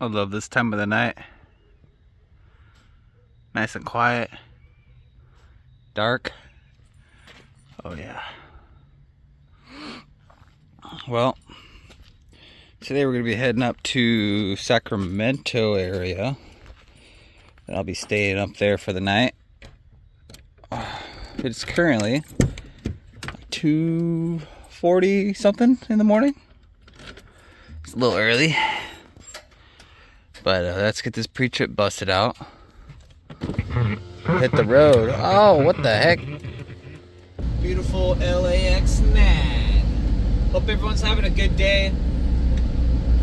I love this time of the night. Nice and quiet. Dark. Oh yeah. Well, today we're going to be heading up to Sacramento area. And I'll be staying up there for the night. It's currently 2:40 something in the morning. It's a little early. But let's get this pre-trip busted out. Hit the road. Oh, what the heck? Beautiful LAX 9. Hope everyone's having a good day.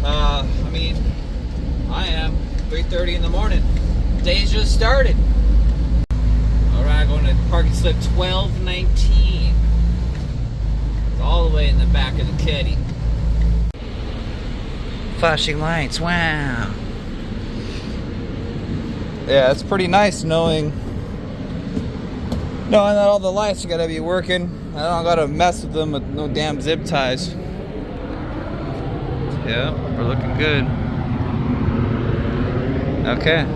I mean, I am. 3:30 in the morning. Day's just started. Alright, going to parking slip 1219. It's all the way in the back of the caddy. Flashing lights, wow. Yeah, it's pretty nice knowing that all the lights are gotta be working. I don't gotta mess with them with no damn zip ties. Yeah, we're looking good. Okay.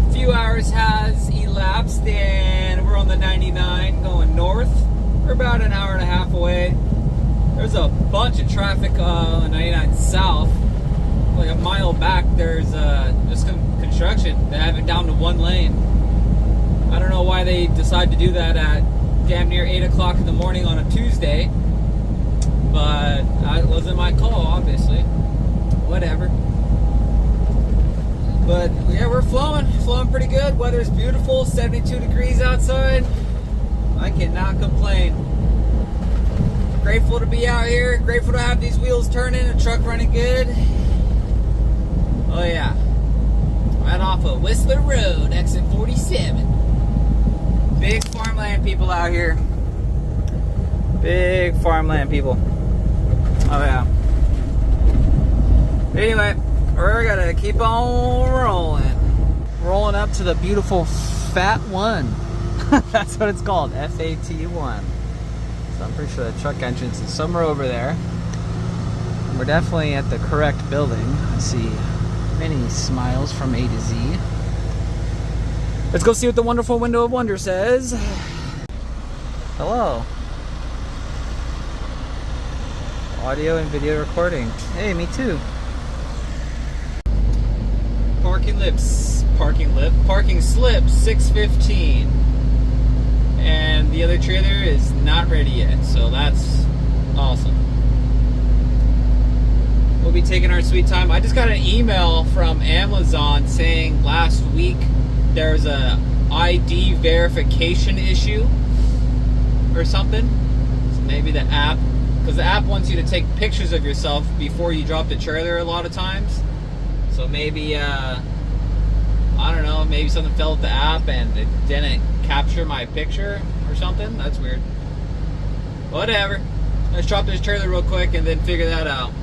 A few hours has elapsed and we're on the 99 going north. We're about an hour and a half away. There's a bunch of traffic on the 99 south. Like a mile back, there's just construction. They have it down to one lane. I don't know why they decide to do that at damn near 8 o'clock in the morning on a Tuesday. But it wasn't my call, obviously. Whatever. But yeah, we're flowing pretty good. Weather's beautiful, 72 degrees outside. I cannot complain. Grateful to be out here. Grateful to have these wheels turning, the truck running good. Oh yeah. Right off of Whistler Road, exit 47. Big farmland people out here. Big farmland people. Oh yeah. Anyway, we're gonna keep on rolling. Rolling up to the beautiful Fat One. That's what it's called, FAT1. So I'm pretty sure the truck entrance is somewhere over there. We're definitely at the correct building. I see many smiles from A to Z. Let's go see what the wonderful window of wonder says. Hello. Audio and video recording. Hey, me too. Parking slip 615. And the other trailer is not ready yet, so that's awesome. We'll be taking our sweet time. I just got an email from Amazon saying last week there's a ID verification issue or something. So maybe the app, because the app wants you to take pictures of yourself before you drop the trailer a lot of times. So maybe, I don't know, maybe something fell with the app and it didn't capture my picture or something. That's weird. Whatever. Let's drop this trailer real quick and then figure that out.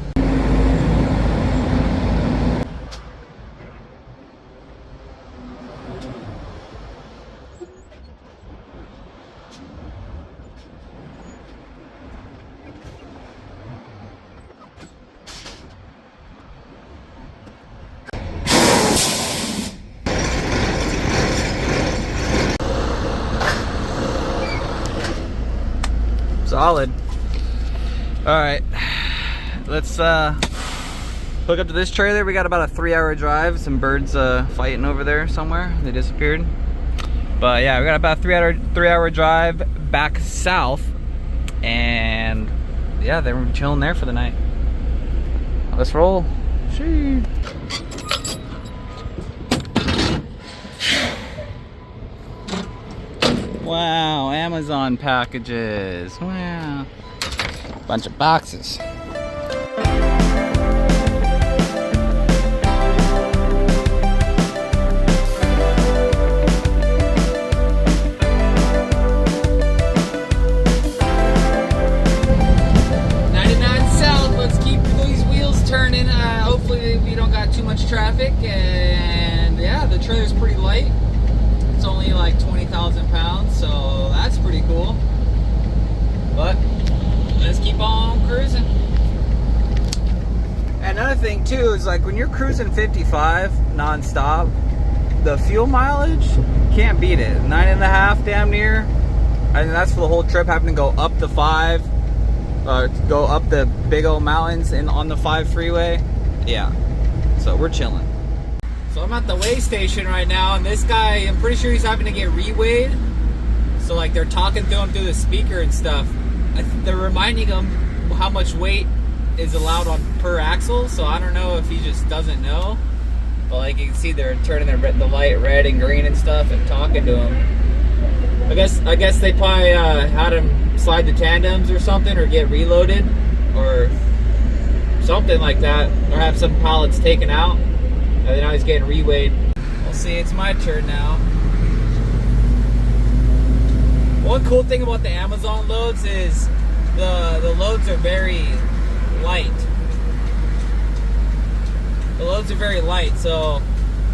Solid. Alright, let's hook up to this trailer. We got about a 3-hour drive. Some birds fighting over there somewhere. They disappeared. But yeah, we got about a 3-hour drive back south. And yeah, they were chilling there for the night. Let's roll. Sheesh. Wow, Amazon packages. Wow. Bunch of boxes. Hopefully we don't got too much traffic, and yeah, the trailer's pretty light. It's only like 20,000 pounds, so cool. But let's keep on cruising. Another thing too is like when you're cruising 55 non-stop, the fuel mileage can't beat it. 9.5 damn near. And that's for the whole trip, having to go up the 5, go up the big old mountains and on the 5 freeway. Yeah, so we're chilling. So I'm at the weigh station right now, and this guy, I'm pretty sure he's having to get reweighed. So like they're talking to him through the speaker and stuff. They're reminding him how much weight is allowed on per axle. So I don't know if he just doesn't know. But like you can see, they're turning the light red and green and stuff and talking to him. I guess they probably had him slide the tandems or something, or get reloaded, or something like that, or have some pallets taken out. And now he's getting reweighed. We'll see. It's my turn now. One cool thing about the Amazon loads is the loads are very light. The loads are very light, so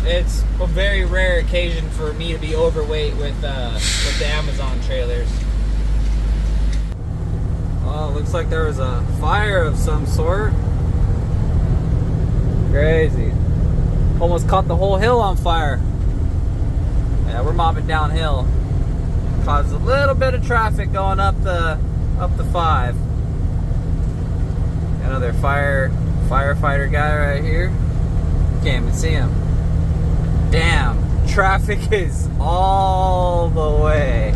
it's a very rare occasion for me to be overweight with the Amazon trailers. Oh, looks like there was a fire of some sort. Crazy. Almost caught the whole hill on fire. Yeah, we're mobbing downhill. Caused a little bit of traffic going up the 5. Another firefighter guy right here. Can't even see him. Damn, traffic is all the way.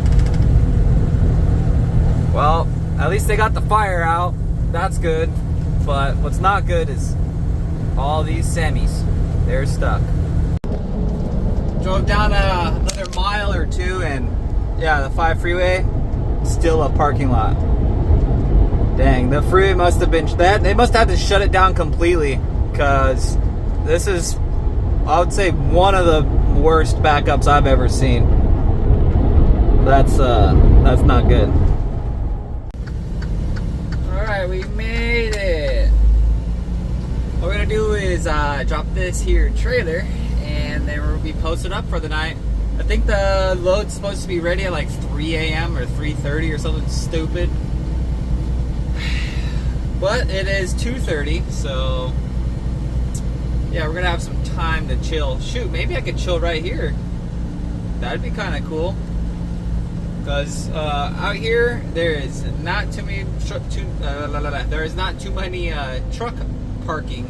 Well, at least they got the fire out. That's good. But what's not good is all these semis. They're stuck. Drove down another mile or two, and yeah, the 5 freeway, still a parking lot. Dang, the freeway must have been, they must have to shut it down completely, because this is, I would say, one of the worst backups I've ever seen. That's not good. Alright, we made it. What we're gonna do is drop this here trailer, and then we'll be posted up for the night. I think the load's supposed to be ready at like 3 a.m. or 3:30 or something stupid. But it is 2:30, so yeah, we're gonna have some time to chill. Shoot, maybe I could chill right here. That'd be kind of cool. Because out here there is not too many truck parking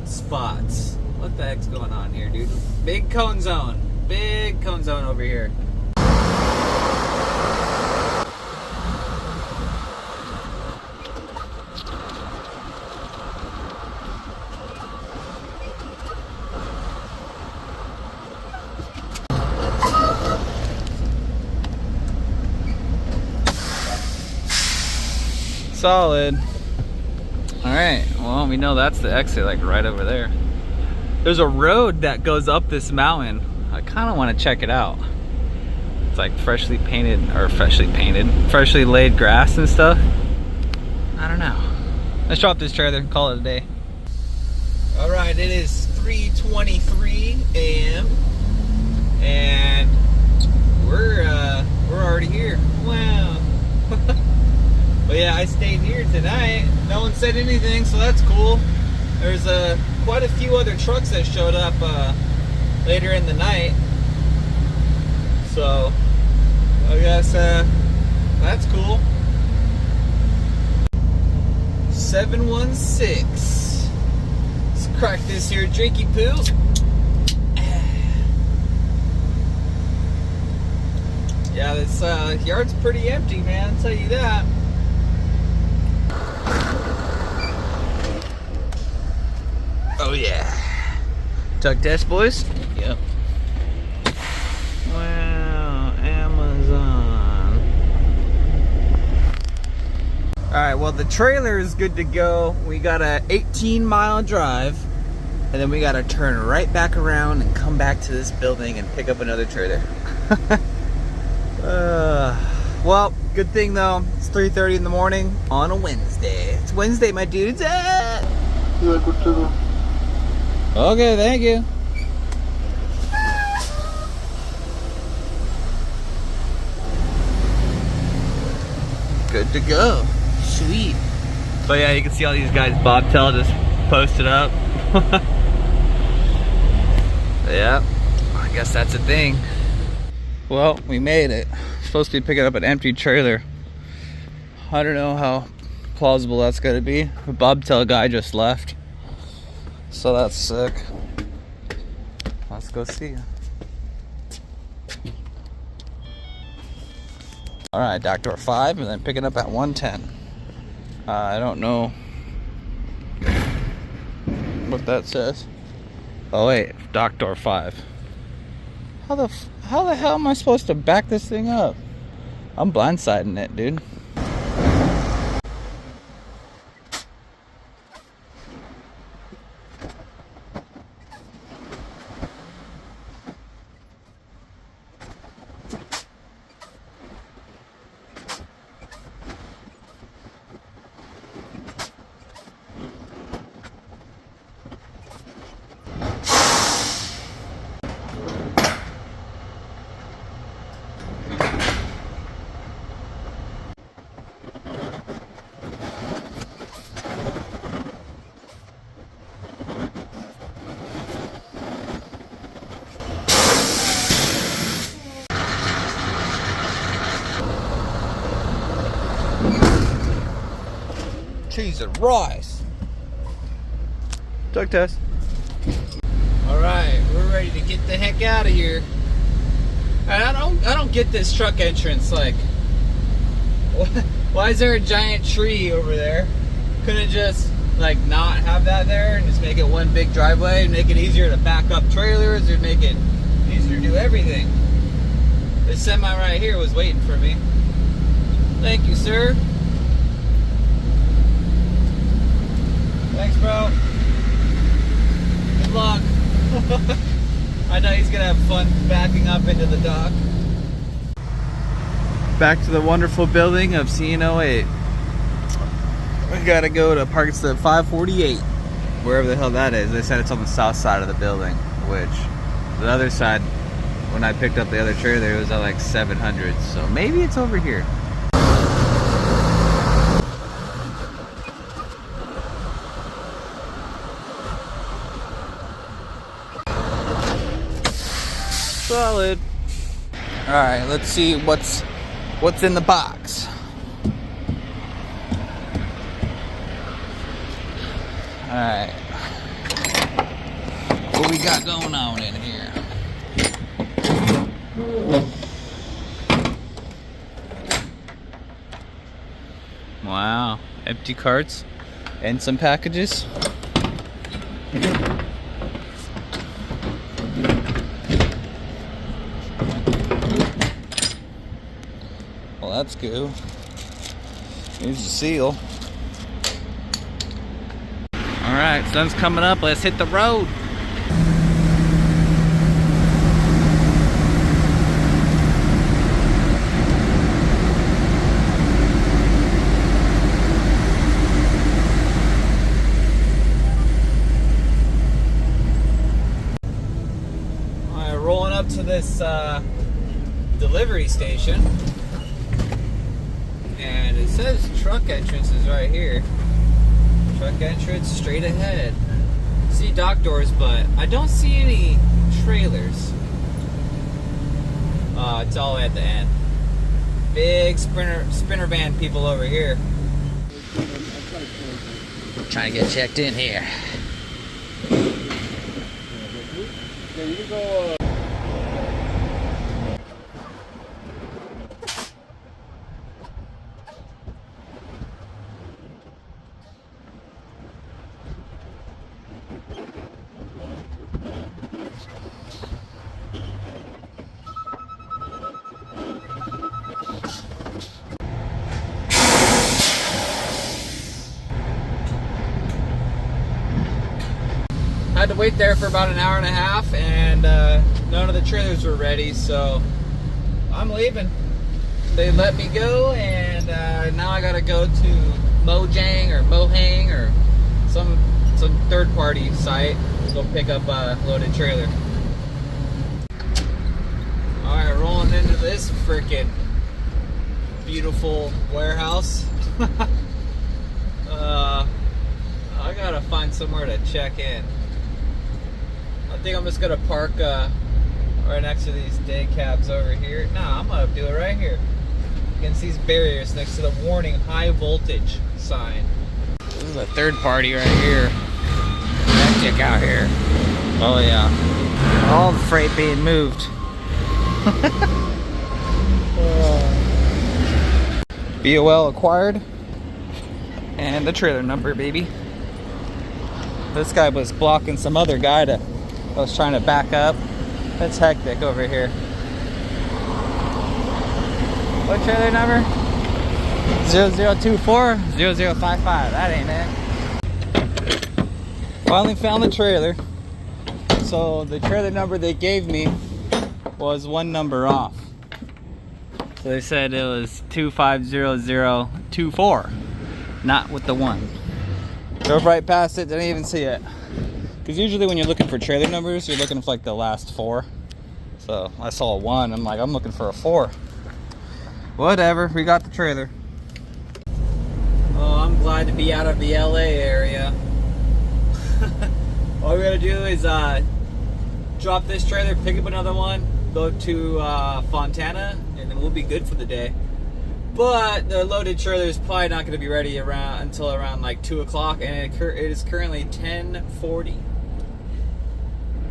spots. What the heck's going on here, dude? Big cone zone. Big cone zone over here. Solid. Alright, well, we know that's the exit, like right over there. There's a road that goes up this mountain. I kind of want to check it out. It's like freshly laid grass and stuff. I don't know. Let's drop this trailer and call it a day. Alright, it is 3:23 a.m. and we're already here. Wow. But yeah, I stayed here tonight. No one said anything, so that's cool. There's quite a few other trucks that showed up later in the night. So I guess that's cool. 716. Let's crack this here drinky poo. Yeah, this yard's pretty empty, man, I'll tell you that. Oh yeah. Tuck test, boys? Yep. Wow, Amazon. Alright, well the trailer is good to go. We got a 18-mile drive, and then we gotta turn right back around and come back to this building and pick up another trailer. Well, good thing though, it's 3:30 in the morning on a Wednesday. It's Wednesday, my dudes. Okay, thank you. Good to go. Sweet. But yeah, you can see all these guys bobtail just posted up. Yeah, I guess that's a thing. Well, we made it. Supposed to be picking up an empty trailer. I don't know how plausible that's gonna be. The bobtail guy just left, so that's sick. Let's go see. All right, dock door 5, and then picking up at 110. I don't know what that says. Oh wait, dock door 5. How the hell am I supposed to back this thing up? I'm blindsiding it, dude. Cheese and rice. Drug test. Alright, we're ready to get the heck out of here. And I don't get this truck entrance, like, why is there a giant tree over there? Couldn't it just like not have that there and just make it one big driveway and make it easier to back up trailers or make it easier to do everything? This semi right here was waiting for me. Thank you, sir. Thanks, bro. Good luck. I know he's gonna have fun backing up into the dock. Back to the wonderful building of CN08. We gotta go to Park Slip 548, wherever the hell that is. They said it's on the south side of the building, which the other side, when I picked up the other trailer, it was at like 700. So maybe it's over here. Solid. All right, let's see what's in the box. All right, what we got going on in here? Wow, empty carts and some packages. Well, that's good. Here's the seal. Alright, sun's coming up. Let's hit the road. Alright, rolling up to this delivery station. And it says truck entrance is right here. Truck entrance straight ahead. See dock doors, but I don't see any trailers. It's all the way at the end. Big sprinter van people over here. Trying to get checked in here. I had to wait there for about an hour and a half, and none of the trailers were ready, so I'm leaving. They let me go, and now I gotta go to Mojang or Mohang or some third-party site to go pick up a loaded trailer. All right, rolling into this freaking beautiful warehouse. I gotta find somewhere to check in. I think I'm just gonna park right next to these day cabs over here. Nah, I'm gonna do it right here against these barriers next to the warning high voltage sign. This is a third party right here. Hectic out here. Oh yeah. All the freight being moved. BOL acquired. And the trailer number, baby. This guy was blocking some other guy that was trying to back up. It's hectic over here. What trailer number? 0024 0055. That ain't it. Finally found the trailer. So the trailer number they gave me was one number off. So they said it was 250024, not with the 1. Drove right past it, didn't even see it. Because usually when you're looking for trailer numbers, you're looking for like the last 4. So I saw a 1, I'm like, I'm looking for a 4. Whatever, we got the trailer. Oh, I'm glad to be out of the LA area. All we gotta do is drop this trailer, pick up another one, go to Fontana, and then we'll be good for the day. But the loaded trailer is probably not going to be ready until around like 2 o'clock, and it is currently 10:40.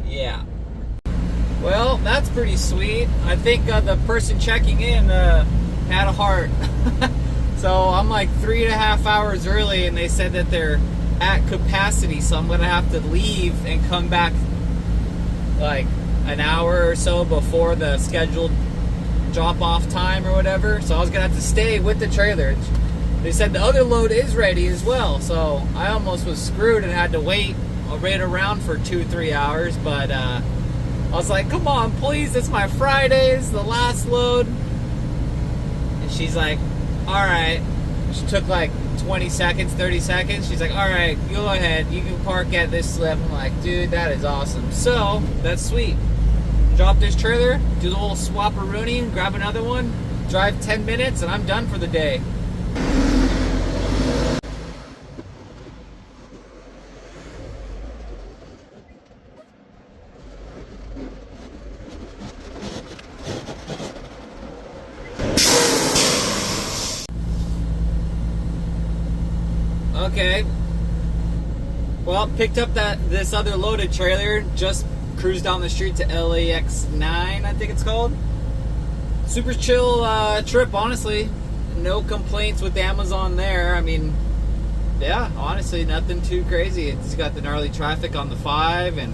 Yeah. Well, that's pretty sweet. I think the person checking in had a heart. So I'm like 3.5 hours early, and they said that they're at capacity, so I'm going to have to leave and come back like an hour or so before the scheduled drop-off time or whatever. So I was gonna have to stay with the trailer. They said the other load is ready as well, so I almost was screwed and had to wait around for 2-3 hours. But I was like, come on, please, it's my Friday, it's the last load. And she's like, all right. She took like 20 seconds, 30 seconds. She's like, all right, go ahead, you can park at this slip. I'm like, dude, that is awesome. So that's sweet. Drop this trailer, do the little swap-a-rooney, grab another one, drive 10 minutes, and I'm done for the day. Okay. Well, picked up this other loaded trailer, just cruised down the street to LAX 9, I think it's called. Super chill trip, honestly. No complaints with Amazon there. I mean, yeah, honestly, nothing too crazy. It's got the gnarly traffic on the 5, and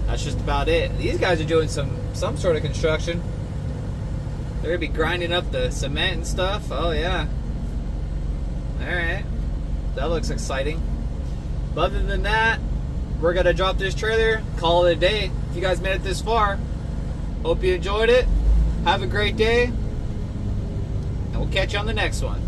that's just about it. These guys are doing some sort of construction. They're gonna be grinding up the cement and stuff. Oh yeah. Alright. That looks exciting. But other than that, we're gonna drop this trailer, call it a day. If you guys made it this far, hope you enjoyed it. Have a great day, and we'll catch you on the next one.